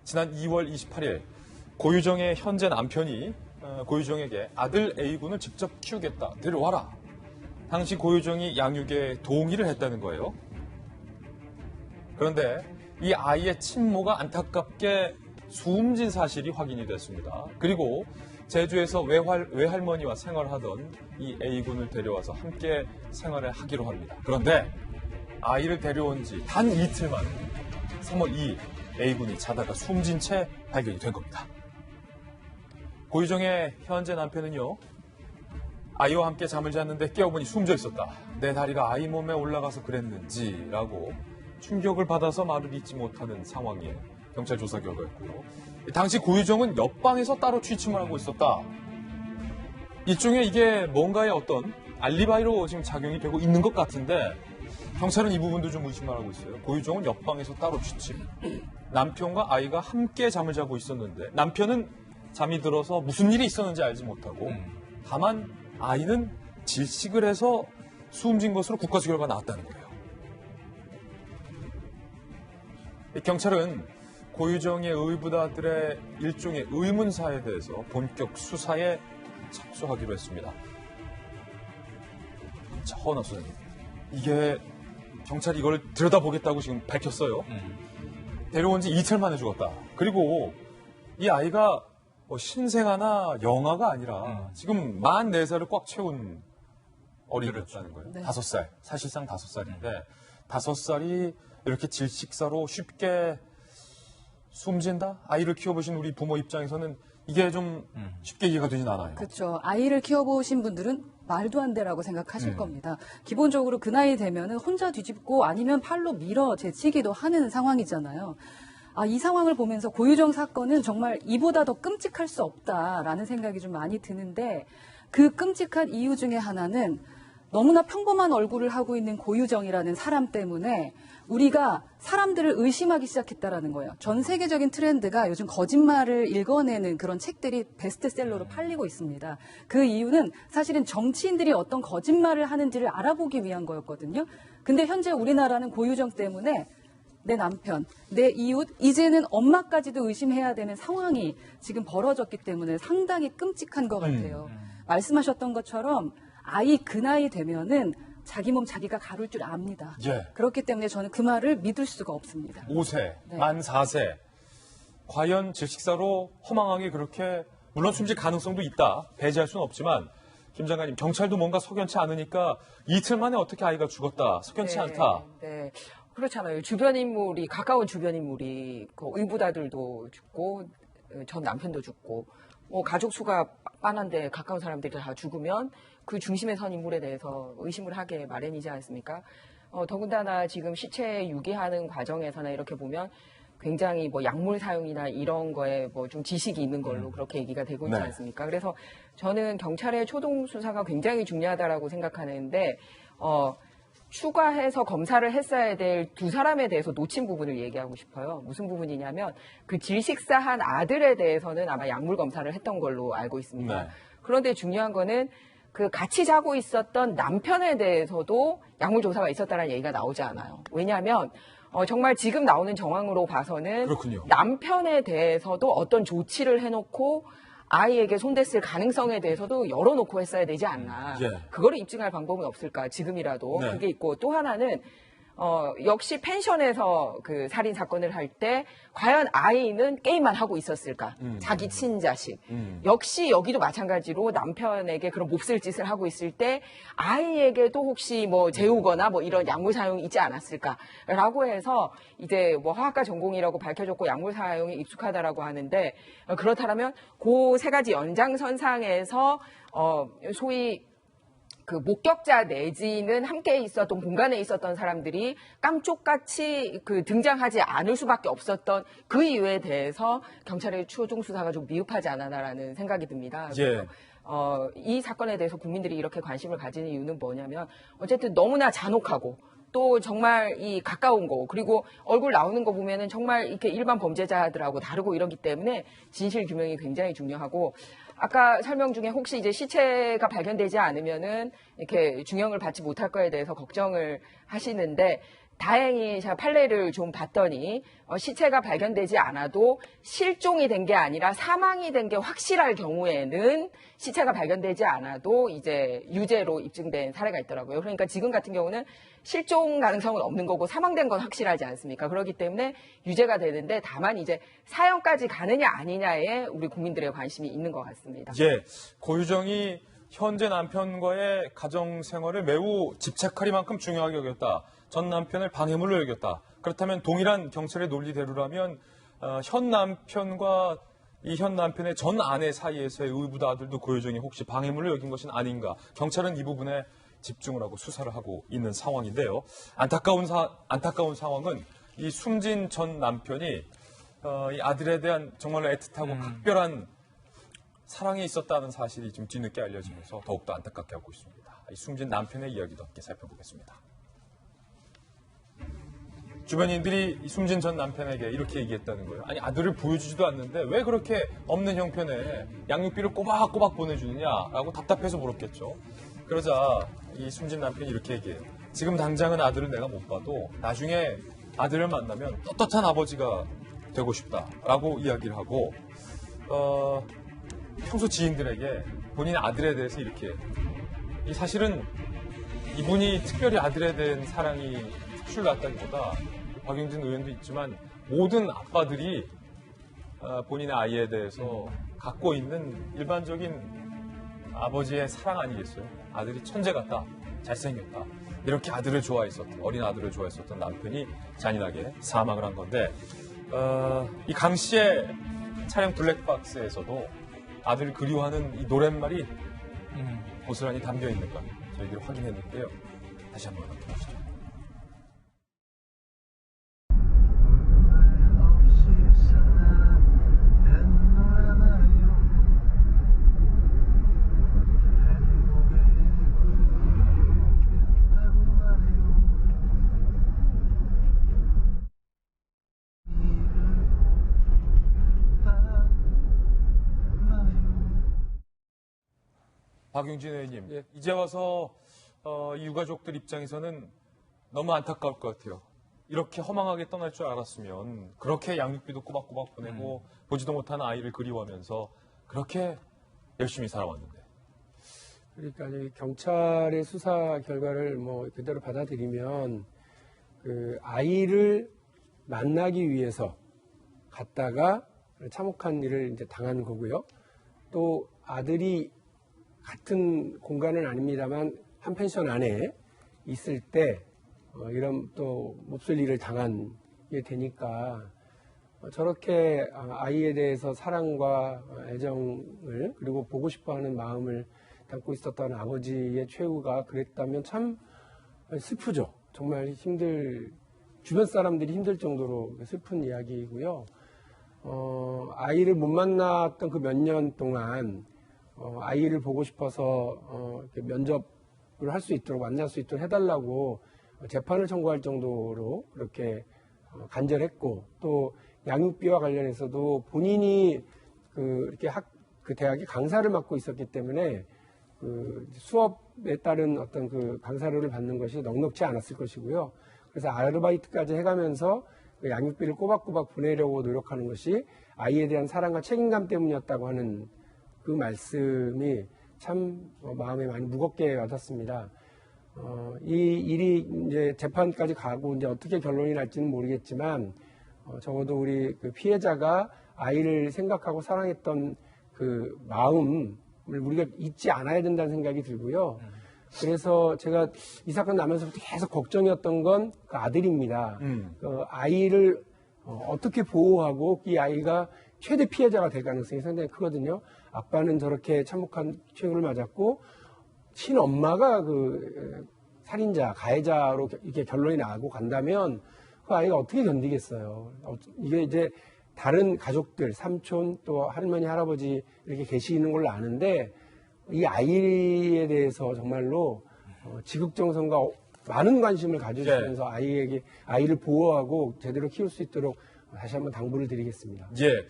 지난 2월 28일 고유정의 현재 남편이 고유정에게 아들 A군을 직접 키우겠다, 데려와라. 당시 고유정이 양육에 동의를 했다는 거예요. 그런데 이 아이의 친모가 안타깝게 숨진 사실이 확인이 됐습니다. 그리고 제주에서 외할머니와 생활하던 이 A군을 데려와서 함께 생활을 하기로 합니다. 그런데 아이를 데려온 지 단 이틀 만에 3월 2일 A군이 자다가 숨진 채 발견이 된 겁니다. 고유정의 현재 남편은요, 아이와 함께 잠을 잤는데 깨어보니 숨져 있었다. 내 다리가 아이 몸에 올라가서 그랬는지라고 충격을 받아서 말을 잇지 못하는 상황이에요. 경찰 조사 결과였고요. 당시 고유정은 옆방에서 따로 취침을 하고 있었다. 일종의 이게 뭔가의 어떤 알리바이로 지금 작용이 되고 있는 것 같은데 경찰은 이 부분도 좀 의심을 하고 있어요. 고유정은 옆방에서 따로 취침. 남편과 아이가 함께 잠을 자고 있었는데 남편은 잠이 들어서 무슨 일이 있었는지 알지 못하고 다만 아이는 질식을 해서 숨진 것으로 국가수 결과가 나왔다는 거예요. 경찰은 고유정의 의붓아들의 일종의 의문사에 대해서 본격 수사에 착수하기로 했습니다. 자, 허은하 소장님, 이게 경찰이 이걸 들여다보겠다고 지금 밝혔어요. 데려온 지 이틀 만에 죽었다. 그리고 이 아이가 신생아나 영아가 아니라 지금 44살을 꽉 채운 어린이였다는 거예요. 네. 5살, 사실상 5살인데 5살이 이렇게 질식사로 쉽게 숨진다? 아이를 키워보신 우리 부모 입장에서는 이게 좀 쉽게 이해가 되진 않아요. 그렇죠. 아이를 키워보신 분들은 말도 안 되라고 생각하실 겁니다. 기본적으로 그 나이 되면은 혼자 뒤집고 아니면 팔로 밀어 제치기도 하는 상황이잖아요. 이 상황을 보면서 고유정 사건은 정말 이보다 더 끔찍할 수 없다라는 생각이 좀 많이 드는데 그 끔찍한 이유 중에 하나는 너무나 평범한 얼굴을 하고 있는 고유정이라는 사람 때문에 우리가 사람들을 의심하기 시작했다라는 거예요. 전 세계적인 트렌드가 요즘 거짓말을 읽어내는 그런 책들이 베스트셀러로 팔리고 있습니다. 그 이유는 사실은 정치인들이 어떤 거짓말을 하는지를 알아보기 위한 거였거든요. 근데 현재 우리나라는 고유정 때문에 내 남편, 내 이웃, 이제는 엄마까지도 의심해야 되는 상황이 지금 벌어졌기 때문에 상당히 끔찍한 것 같아요. 말씀하셨던 것처럼 아이 그 나이 되면은 자기 몸 자기가 가룰 줄 압니다. 예. 그렇기 때문에 저는 그 말을 믿을 수가 없습니다. 5세, 네. 만 4세. 과연 질식사로 허망하게 그렇게, 물론 숨질 가능성도 있다. 배제할 수는 없지만, 김 장관님, 경찰도 뭔가 석연치 않으니까 이틀 만에 어떻게 아이가 죽었다. 석연치 않다. 네. 그렇잖아요. 주변 인물이, 가까운 주변 인물이, 의붓아들도 죽고, 전 남편도 죽고, 가족 수가 빤한데 가까운 사람들이 다 죽으면 그 중심에 선 인물에 대해서 의심을 하게 마련이지 않습니까? 더군다나 지금 시체 유기하는 과정에서나 이렇게 보면 굉장히 약물 사용이나 이런 거에 좀 지식이 있는 걸로 그렇게 얘기가 되고 있지 네. 않습니까? 그래서 저는 경찰의 초동 수사가 굉장히 중요하다라고 생각하는데, 추가해서 검사를 했어야 될 두 사람에 대해서 놓친 부분을 얘기하고 싶어요. 무슨 부분이냐면 그 질식사한 아들에 대해서는 아마 약물 검사를 했던 걸로 알고 있습니다. 네. 그런데 중요한 거는 그 같이 자고 있었던 남편에 대해서도 약물 조사가 있었다는 얘기가 나오지 않아요. 왜냐하면 정말 지금 나오는 정황으로 봐서는 그렇군요. 남편에 대해서도 어떤 조치를 해놓고 아이에게 손댔을 가능성에 대해서도 열어놓고 했어야 되지 않나. 예. 그거를 입증할 방법은 없을까, 지금이라도. 네. 그게 있고, 또 하나는, 역시 펜션에서 그 살인 사건을 할 때, 과연 아이는 게임만 하고 있었을까? 자기 친자식. 역시 여기도 마찬가지로 남편에게 그런 몹쓸 짓을 하고 있을 때, 아이에게도 혹시 재우거나 이런 약물 사용이 있지 않았을까라고 해서, 이제 화학과 전공이라고 밝혀졌고 약물 사용이 익숙하다라고 하는데, 그렇다면 그 세 가지 연장선상에서, 소위 그 목격자 내지는 함께 있었던 공간에 있었던 사람들이 깜쪽같이 등장하지 않을 수밖에 없었던 그 이유에 대해서 경찰의 초중 수사가 좀 미흡하지 않았나라는 생각이 듭니다. 예. 이 사건에 대해서 국민들이 이렇게 관심을 가지는 이유는 뭐냐면 어쨌든 너무나 잔혹하고 또 정말 이 가까운 거 그리고 얼굴 나오는 거 보면은 정말 이렇게 일반 범죄자들하고 다르고 이러기 때문에 진실 규명이 굉장히 중요하고 아까 설명 중에 혹시 이제 시체가 발견되지 않으면은 이렇게 중형을 받지 못할 거에 대해서 걱정을 하시는데 다행히 제가 판례를 좀 봤더니 시체가 발견되지 않아도 실종이 된 게 아니라 사망이 된 게 확실할 경우에는 시체가 발견되지 않아도 이제 유죄로 입증된 사례가 있더라고요. 그러니까 지금 같은 경우는 실종 가능성은 없는 거고 사망된 건 확실하지 않습니까? 그렇기 때문에 유죄가 되는데 다만 이제 사형까지 가느냐 아니냐에 우리 국민들의 관심이 있는 것 같습니다. 예, 고유정이 현재 남편과의 가정 생활을 매우 집착하리만큼 중요하게 여겼다. 전 남편을 방해물로 여겼다. 그렇다면 동일한 경찰의 논리대로라면 현 남편과 이 현 남편의 전 아내 사이에서의 의부다들도 고유정이 혹시 방해물로 여긴 것은 아닌가. 경찰은 이 부분에 집중을 하고 수사를 하고 있는 상황인데요. 안타까운 상황은 이 숨진 전 남편이 이 아들에 대한 정말로 애틋하고 각별한 사랑이 있었다는 사실이 좀 뒤늦게 알려지면서 더욱더 안타깝게 하고 있습니다. 이 숨진 남편의 이야기도 함께 살펴보겠습니다. 주변인들이 이 숨진 전 남편에게 이렇게 얘기했다는 거예요. 아니 아들을 보여주지도 않는데 왜 그렇게 없는 형편에 양육비를 꼬박꼬박 보내주느냐라고 답답해서 물었겠죠. 그러자 이 숨진 남편이 이렇게 얘기해요. 지금 당장은 아들을 내가 못 봐도 나중에 아들을 만나면 떳떳한 아버지가 되고 싶다라고 이야기를 하고 평소 지인들에게 본인 아들에 대해서 이렇게 이 사실은 이분이 특별히 아들에 대한 사랑이 특출났다기보다 박용진 의원도 있지만 모든 아빠들이 본인의 아이에 대해서 갖고 있는 일반적인 아버지의 사랑 아니겠어요? 아들이 천재 같다, 잘생겼다 이렇게 아들을 좋아했었던 어린 아들을 좋아했었던 남편이 잔인하게 사망을 한 건데 이 강 씨의 차량 블랙박스에서도 아들을 그리워하는 이 노랫말이 고스란히 담겨 있는가 저희들이 확인했는데요. 다시 한번 확인해보시죠. 박용진 의원님, 예. 이제 와서 이 유가족들 입장에서는 너무 안타까울 것 같아요. 이렇게 허망하게 떠날 줄 알았으면 그렇게 양육비도 꼬박꼬박 보내고 보지도 못하는 아이를 그리워하면서 그렇게 열심히 살아왔는데. 그러니까 이 경찰의 수사 결과를 뭐 그대로 받아들이면 그 아이를 만나기 위해서 갔다가 참혹한 일을 이제 당한 거고요. 또 아들이 같은 공간은 아닙니다만 한 펜션 안에 있을 때 이런 또 몹쓸 일을 당하게 되니까 저렇게 아이에 대해서 사랑과 애정을 그리고 보고 싶어하는 마음을 담고 있었던 아버지의 최후가 그랬다면 참 슬프죠. 정말 주변 사람들이 힘들 정도로 슬픈 이야기이고요. 아이를 못 만났던 그 몇 년 동안 아이를 보고 싶어서 면접을 할 수 있도록 만날 수 있도록 해달라고 재판을 청구할 정도로 그렇게 간절했고 또 양육비와 관련해서도 본인이 이렇게 그 대학의 강사를 맡고 있었기 때문에 그 수업에 따른 어떤 그 강사료를 받는 것이 넉넉지 않았을 것이고요. 그래서 아르바이트까지 해가면서 그 양육비를 꼬박꼬박 보내려고 노력하는 것이 아이에 대한 사랑과 책임감 때문이었다고 하는 그 말씀이 참 마음에 많이 무겁게 와닿습니다. 이 일이 이제 재판까지 가고 이제 어떻게 결론이 날지는 모르겠지만 적어도 우리 그 피해자가 아이를 생각하고 사랑했던 그 마음을 우리가 잊지 않아야 된다는 생각이 들고요. 그래서 제가 이 사건 나면서부터 계속 걱정이었던 건 그 아들입니다. 그 아이를 어떻게 보호하고 이 아이가 최대 피해자가 될 가능성이 상당히 크거든요. 아빠는 저렇게 참혹한 최후를 맞았고 친엄마가 그 살인자, 가해자로 이렇게 결론이 나고 간다면 그 아이가 어떻게 견디겠어요. 이게 이제 다른 가족들, 삼촌 또 할머니, 할아버지 이렇게 계시는 걸로 아는데 이 아이에 대해서 정말로 지극정성과 많은 관심을 가져주시면서 아이를 보호하고 제대로 키울 수 있도록 다시 한번 당부를 드리겠습니다. 예.